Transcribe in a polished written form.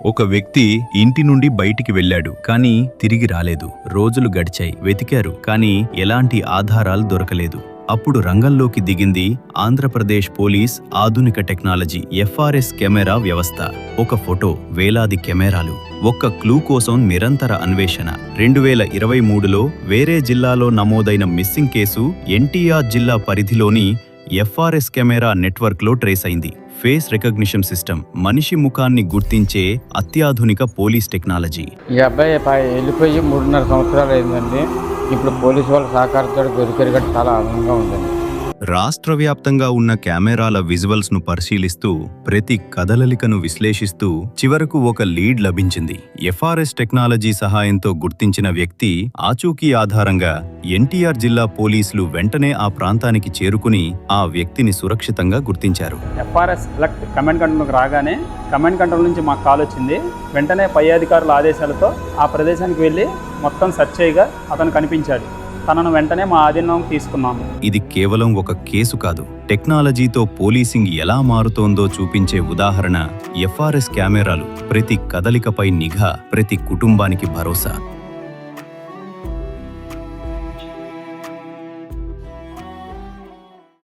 ఒక వ్యక్తి ఇంటి నుండి బయటికి వెళ్ళాడు కానీ తిరిగి రాలేదు. రోజులు గడిచాయి, వెతికారు కానీ ఎలాంటి ఆధారాలు దొరకలేదు. అప్పుడు రంగంలోకి దిగింది ఆంధ్రప్రదేశ్ పోలీస్ ఆధునిక టెక్నాలజీ FRS కెమెరా వ్యవస్థ. ఒక ఫోటో, వేలాది కెమెరాలు, ఒక్క క్లూ కోసం నిరంతర అన్వేషణ. 2023లో వేరే జిల్లాలో నమోదైన మిస్సింగ్ కేసు NTR జిల్లా పరిధిలోని FRS కెమెరా నెట్వర్క్లో ట్రేస్ అయింది. ఫేస్ రికగ్నిషన్ సిస్టమ్, మనిషి ముఖాన్ని గుర్తించే అత్యాధునిక పోలీస్ టెక్నాలజీ. ఈ అబ్బాయి వెళ్ళిపోయి 3.5 సంవత్సరాలు అయిందండి. ఇప్పుడు పోలీసు వాళ్ళ సహకారంతో దొరికారు కాబట్టి చాలా ఆనందంగా ఉందండి. రాష్ట్ర వ్యాప్తంగా ఉన్న కెమెరాల విజువల్స్ ను పరిశీలిస్తూ ప్రతి కదలికను విశ్లేషిస్తూ చివరకు ఒక లీడ్ లభించింది. FRS టెక్నాలజీ సహాయంతో గుర్తించిన వ్యక్తి ఆచూకీ ఆధారంగా NTR జిల్లా పోలీసులు వెంటనే ఆ ప్రాంతానికి చేరుకుని ఆ వ్యక్తిని సురక్షితంగా గుర్తించారు. FRS ఎలక్ట్ కమాండ్ కంట్రోల్కి రాగానే కమాండ్ కంట్రోల్ నుంచి మాకు కాల్ వచ్చింది. వెంటనే పై అధికారుల ఆదేశాలతో ఆ ప్రదేశానికి వెళ్ళి మొత్తం సెర్చ్ చేయగా అతను కనిపించాడు. తనను వెంటనే మా ఆధీనంలోకి తీసుకున్నాము. ఇది కేవలం ఒక కేసు కాదు, టెక్నాలజీతో పోలీసింగ్ ఎలా మారుతోందో చూపించే ఉదాహరణ. FRS కెమెరాలు ప్రతి కదలికపై నిఘా, ప్రతి కుటుంబానికి భరోసా.